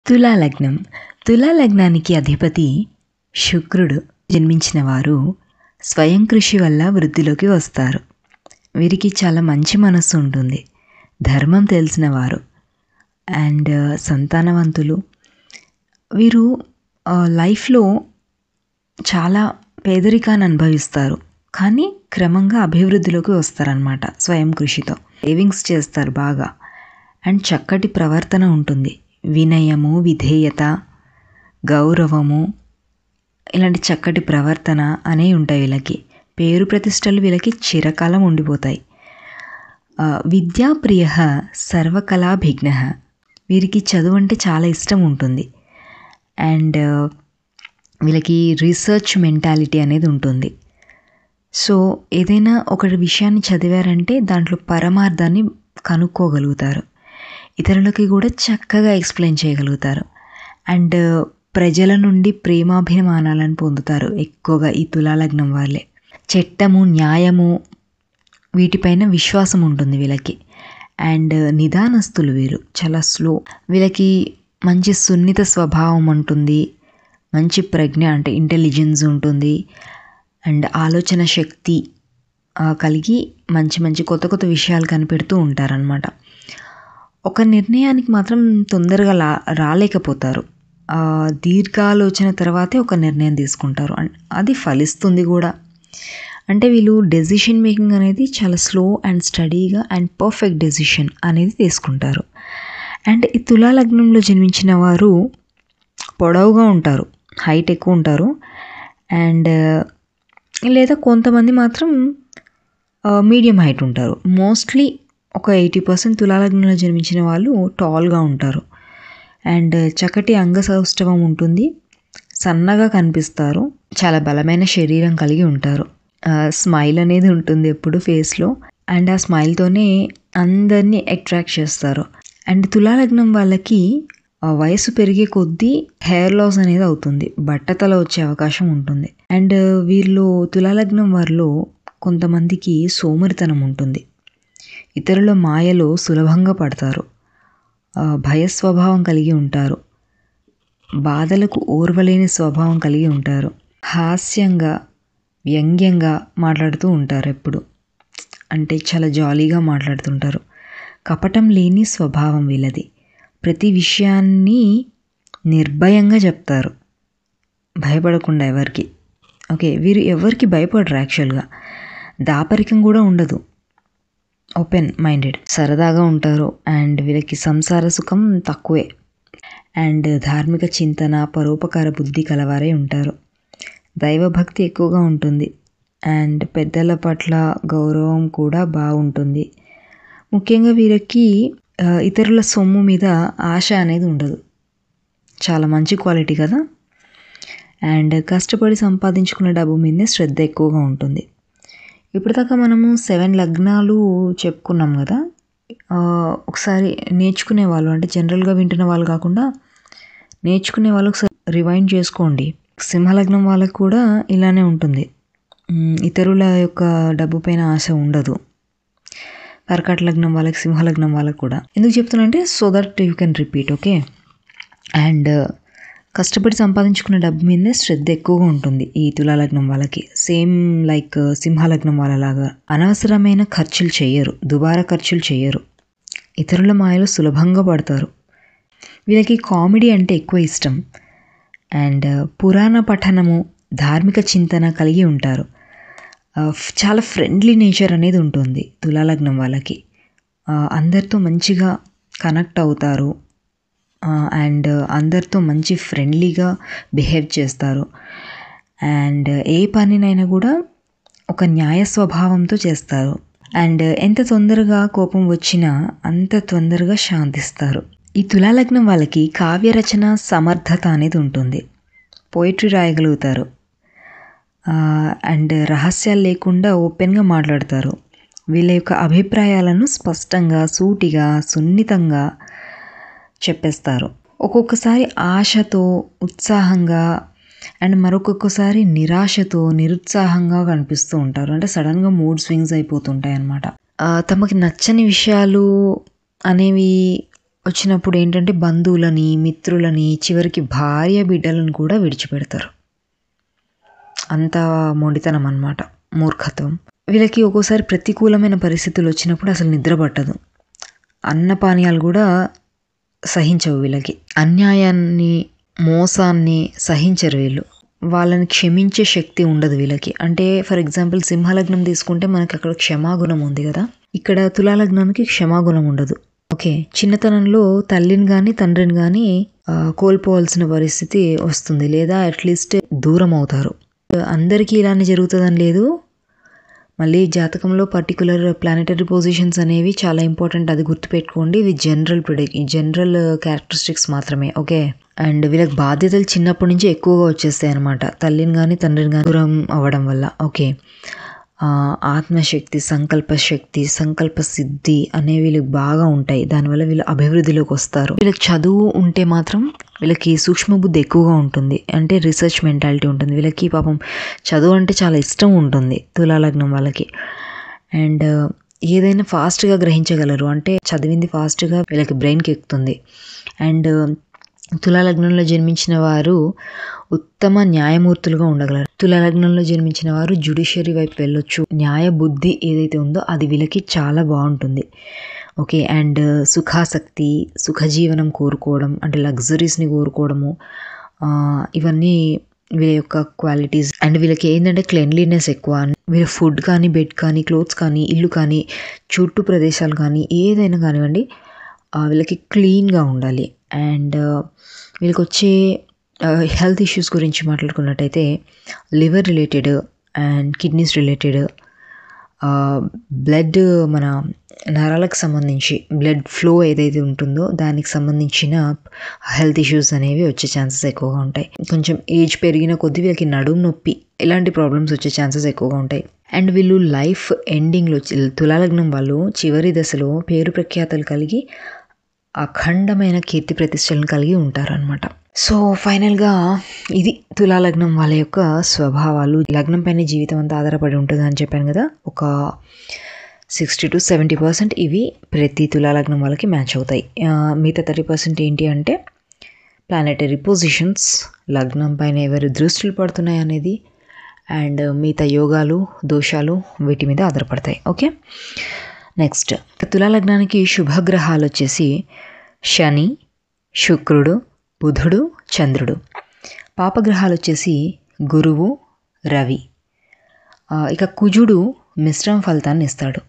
తులా లగ్నం. తులా లగ్నానికి అధిపతి శుక్రుడు. జన్మించిన వారు స్వయం కృషి వల్ల వృద్ధిలోకి వస్తారు. వీరికి చాలా మంచి మనస్సు ఉంటుంది, ధర్మం తెలిసిన వారు అండ్ సంతానవంతులు. వీరు లైఫ్లో చాలా పేదరికాన్ని అనుభవిస్తారు, కానీ క్రమంగా అభివృద్ధిలోకి వస్తారనమాట. స్వయం కృషితో సేవింగ్స్ చేస్తారు బాగా. అండ్ చక్కటి ప్రవర్తన ఉంటుంది, వినయము, విధేయత, గౌరవము, ఇలాంటి చక్కటి ప్రవర్తన అనేవి ఉంటాయి వీళ్ళకి. పేరు ప్రతిష్టలు వీళ్ళకి చిరకాలం ఉండిపోతాయి. విద్యాప్రియ సర్వకళాభిజ్ఞ. వీరికి చదువు అంటే చాలా ఇష్టం ఉంటుంది. అండ్ వీళ్ళకి రీసెర్చ్ మెంటాలిటీ అనేది ఉంటుంది. సో ఏదైనా ఒక విషయాన్ని చదివారంటే దాంట్లో పరమార్థాన్ని కనుక్కోగలుగుతారు, ఇతరులకి కూడా చక్కగా ఎక్స్ప్లెయిన్ చేయగలుగుతారు. అండ్ ప్రజల నుండి ప్రేమాభిమానాలను పొందుతారు ఎక్కువగా ఈ తులాలగ్నం వాళ్ళే. చట్టము, న్యాయము వీటిపైన విశ్వాసం ఉంటుంది వీళ్ళకి. అండ్ నిదానస్తులు వీరు, చాలా స్లో. వీళ్ళకి మంచి సున్నిత స్వభావం ఉంటుంది, మంచి ప్రజ్ఞ అంటే ఇంటెలిజెన్స్ ఉంటుంది. అండ్ ఆలోచన శక్తి కలిగి మంచి మంచి కొత్త కొత్త విషయాలు కనిపెడుతూ ఉంటారనమాట. ఒక నిర్ణయానికి మాత్రం తొందరగా రాలేకపోతారు. దీర్ఘాలోచన తర్వాతే ఒక నిర్ణయం తీసుకుంటారు, అది ఫలిస్తుంది కూడా. అంటే వీళ్ళు డెసిషన్ మేకింగ్ అనేది చాలా స్లో అండ్ స్టడీగా అండ్ పర్ఫెక్ట్ డెసిషన్ అనేది తీసుకుంటారు. అండ్ ఈ తులాలగ్నంలో జన్మించిన వారు పొడవుగా ఉంటారు, హైట్ ఎక్కువ ఉంటారు. అండ్ లేదా కొంతమంది మాత్రం మీడియం హైట్ ఉంటారు. మోస్ట్లీ ఒక 80% తులాలగ్నంలో జన్మించిన వాళ్ళు టాల్గా ఉంటారు. అండ్ చక్కటి అంగసౌష్ఠవం ఉంటుంది, సన్నగా కనిపిస్తారు, చాలా బలమైన శరీరం కలిగి ఉంటారు. స్మైల్ అనేది ఉంటుంది ఎప్పుడు ఫేస్లో. అండ్ ఆ స్మైల్తోనే అందరినీ అట్రాక్ట్ చేస్తారు. అండ్ తులాలగ్నం వాళ్ళకి వయసు పెరిగే కొద్దీ హెయిర్ లాస్ అనేది అవుతుంది, బట్టతల వచ్చే అవకాశం ఉంటుంది. అండ్ వీళ్ళు తులాలగ్నం వారిలో కొంతమందికి సోమరితనం ఉంటుంది, ఇతరుల మాయలో సులభంగా పడతారు, భయస్వభావం కలిగి ఉంటారు, బాధలకు ఓర్వలేని స్వభావం కలిగి ఉంటారు, హాస్యంగా వ్యంగ్యంగా మాట్లాడుతూ ఉంటారు ఎప్పుడు, అంటే చాలా జాలీగా మాట్లాడుతుంటారు. కపటం లేని స్వభావం వీళ్ళది, ప్రతి విషయాన్ని నిర్భయంగా చెప్తారు, భయపడకుండా ఎవరికి. ఓకే, వీరు ఎవరికి భయపడరు యాక్చువల్గా. దాపరికం కూడా ఉండదు, ఓపెన్ మైండెడ్, సరదాగా ఉంటారు. అండ్ వీళ్ళకి సంసార సుఖం తక్కువే. అండ్ ధార్మిక చింతన, పరోపకార బుద్ధి కలవారే ఉంటారు. దైవభక్తి ఎక్కువగా ఉంటుంది. అండ్ పెద్దల పట్ల గౌరవం కూడా బాగుంటుంది. ముఖ్యంగా వీరికి ఇతరుల సొమ్ము మీద ఆశ అనేది ఉండదు, చాలా మంచి క్వాలిటీ కదా. అండ్ కష్టపడి సంపాదించుకున్న డబ్బు మీదే శ్రద్ధ ఎక్కువగా ఉంటుంది. ఇప్పటిదాకా మనము 7 లగ్నాలు చెప్పుకున్నాం కదా. ఒకసారి నేర్చుకునే వాళ్ళు, అంటే జనరల్గా వింటున్న వాళ్ళు కాకుండా నేర్చుకునే వాళ్ళు ఒకసారి రివైండ్ చేసుకోండి. సింహలగ్నం వాళ్ళకు కూడా ఇలానే ఉంటుంది, ఇతరుల యొక్క డబ్బు పైన ఆశ ఉండదు. కర్కాట లగ్నం వాళ్ళకి, సింహలగ్నం వాళ్ళకు కూడా. ఎందుకు చెప్తున్నా అంటే so that you can repeat. Okay. And కష్టపడి సంపాదించుకున్న డబ్బు మీదే శ్రద్ధ ఎక్కువగా ఉంటుంది ఈ తులాలగ్నం వాళ్ళకి. సేమ్ లైక్ సింహలగ్నం వాళ్ళలాగా అనవసరమైన ఖర్చులు చేయరు, దుబారా ఖర్చులు చేయరు, ఇతరుల మాయలో సులభంగా పడతారు. వీళ్ళకి కామెడీ అంటే ఎక్కువ ఇష్టం. అండ్ పురాణ పఠనము, ధార్మిక చింతన కలిగి ఉంటారు. చాలా ఫ్రెండ్లీ నేచర్ అనేది ఉంటుంది తులాలగ్నం వాళ్ళకి. అందరితో మంచిగా కనెక్ట్ అవుతారు. అండ్ అందరితో మంచి ఫ్రెండ్లీగా బిహేవ్ చేస్తారు. అండ్ ఏ పనినైనా కూడా ఒక న్యాయ స్వభావంతో చేస్తారు. అండ్ ఎంత తొందరగా కోపం వచ్చినా అంత తొందరగా శాంతిస్తారు. ఈ తులాలగ్నం వాళ్ళకి కావ్యరచన సమర్థత అనేది ఉంటుంది, పోయిటరీ రాయగలుగుతారు. అండ్ రహస్యాలు లేకుండా ఓపెన్గా మాట్లాడతారు. వీళ్ళ యొక్క అభిప్రాయాలను స్పష్టంగా, సూటిగా, సున్నితంగా చెప్పేస్తారు. ఒక్కొక్కసారి ఆశతో, ఉత్సాహంగా అండ్ మరొకొక్కసారి నిరాశతో, నిరుత్సాహంగా కనిపిస్తూ ఉంటారు. అంటే సడన్గా మూడ్ స్వింగ్స్ అయిపోతుంటాయి అన్నమాట. తమకి నచ్చని విషయాలు అనేవి వచ్చినప్పుడు ఏంటంటే బంధువులని, మిత్రులని, చివరికి భార్య బిడ్డలను కూడా విడిచిపెడతారు. అంత మొండితనం అన్నమాట, మూర్ఖత్వం. వీళ్ళకి ఒక్కోసారి ప్రతికూలమైన పరిస్థితులు వచ్చినప్పుడు అసలు నిద్ర పట్టదు. అన్నపానీయాలు కూడా సహించవు వీళ్ళకి. అన్యాయాన్ని, మోసాన్ని సహించరు వీళ్ళు. వాళ్ళని క్షమించే శక్తి ఉండదు వీళ్ళకి. అంటే ఫర్ ఎగ్జాంపుల్ సింహలగ్నం తీసుకుంటే మనకి అక్కడ క్షమాగుణం ఉంది కదా, ఇక్కడ తులాలగ్నానికి క్షమాగుణం ఉండదు. ఓకే, చిన్నతనంలో తల్లిని కానీ తండ్రిని కానీ కోల్పోవాల్సిన పరిస్థితి వస్తుంది, లేదా అట్లీస్ట్ దూరం అవుతారు. అందరికీ ఇలానే జరుగుతుందని లేదు. మళ్ళీ జాతకంలో పర్టికులర్ ప్లానెటరీ పొజిషన్స్ అనేవి చాలా ఇంపార్టెంట్, అది గుర్తుపెట్టుకోండి. ఇవి జనరల్ క్యారెక్టరిస్టిక్స్ మాత్రమే. ఓకే, అండ్ వీళ్ళకి బాధ్యతలు చిన్నప్పటి నుంచి ఎక్కువగా వచ్చేస్తాయి అనమాట, తల్లిని కానీ తండ్రిని కానీ దూరం అవ్వడం వల్ల. ఓకే, ఆత్మశక్తి, సంకల్ప సిద్ధి అనేవి వీళ్ళకి బాగా ఉంటాయి. దానివల్ల వీళ్ళు అభివృద్ధిలోకి వస్తారు. వీళ్ళకి చదువు ఉంటే మాత్రం వీళ్ళకి సూక్ష్మ బుద్ధి ఎక్కువగా ఉంటుంది, అంటే రీసెర్చ్ మెంటాలిటీ ఉంటుంది. వీళ్ళకి పాపం చదువు అంటే చాలా ఇష్టం ఉంటుంది తులాలగ్నం వాళ్ళకి. అండ్ ఏదైనా ఫాస్ట్గా గ్రహించగలరు, అంటే చదివింది ఫాస్ట్గా వీళ్ళకి బ్రెయిన్కి ఎక్కుతుంది. అండ్ తులాలగ్నంలో జన్మించిన వారు ఉత్తమ న్యాయమూర్తులుగా ఉండగలరు. తులాలగ్నంలో జన్మించిన వారు జ్యుడిషియరీ వైపు వెళ్ళొచ్చు. న్యాయ బుద్ధి ఏదైతే ఉందో అది వీళ్ళకి చాలా బాగుంటుంది. ఓకే, అండ్ సుఖాసక్తి, సుఖజీవనం కోరుకోవడం, అంటే లగ్జరీస్ని కోరుకోవడము, ఇవన్నీ వీళ్ళ యొక్క క్వాలిటీస్. అండ్ వీళ్ళకి ఏంటంటే క్లెన్లీనెస్ ఎక్కువ. వీళ్ళ ఫుడ్ కానీ, బెడ్ కానీ, క్లోత్స్ కానీ, ఇల్లు కానీ, చుట్టూ ప్రదేశాలు కానీ, ఏదైనా కానివ్వండి వీళ్ళకి క్లీన్గా ఉండాలి. అండ్ వీళ్ళకి వచ్చే హెల్త్ ఇష్యూస్ గురించి మాట్లాడుకున్నట్టయితే liver related and kidneys related, blood, మన నరాలకు సంబంధించి బ్లడ్ ఫ్లో ఏదైతే ఉంటుందో దానికి సంబంధించిన హెల్త్ ఇష్యూస్ అనేవి వచ్చే ఛాన్సెస్ ఎక్కువగా ఉంటాయి. కొంచెం ఏజ్ పెరిగిన కొద్దీ వీళ్ళకి నడుము నొప్పి, ఇలాంటి ప్రాబ్లమ్స్ వచ్చే ఛాన్సెస్ ఎక్కువగా ఉంటాయి. అండ్ వీళ్ళు లైఫ్ ఎండింగ్లో, తులాలగ్నం వాళ్ళు చివరి దశలో పేరు ప్రఖ్యాతలు కలిగి అఖండమైన కీర్తి ప్రతిష్టలను కలిగి ఉంటారనమాట. సో ఫైనల్గా ఇది తులాలగ్నం వాళ్ళ యొక్క స్వభావాలు. లగ్నం పైన జీవితం అంతా ఆధారపడి ఉంటుంది అని చెప్పాను కదా, ఒక 60 to 70% ఇవి ప్రతి తులాలగ్నం వాళ్ళకి మ్యాచ్ అవుతాయి. మిగతా 30% ఏంటి అంటే ప్లానెటరీ పొజిషన్స్, లగ్నం పైన ఎవరి దృష్టిలు పడుతున్నాయి అనేది, అండ్ మిగతా యోగాలు, దోషాలు వీటి మీద ఆధారపడతాయి. ఓకే, నెక్స్ట్ తులాలగ్నానికి శుభగ్రహాలు వచ్చేసి శని, శుక్రుడు, బుధుడు, చంద్రుడు. పాపగ్రహాలు వచ్చేసి గురువు, రవి. ఇక కుజుడు మిశ్రమ ఫలితాన్ని ఇస్తాడు.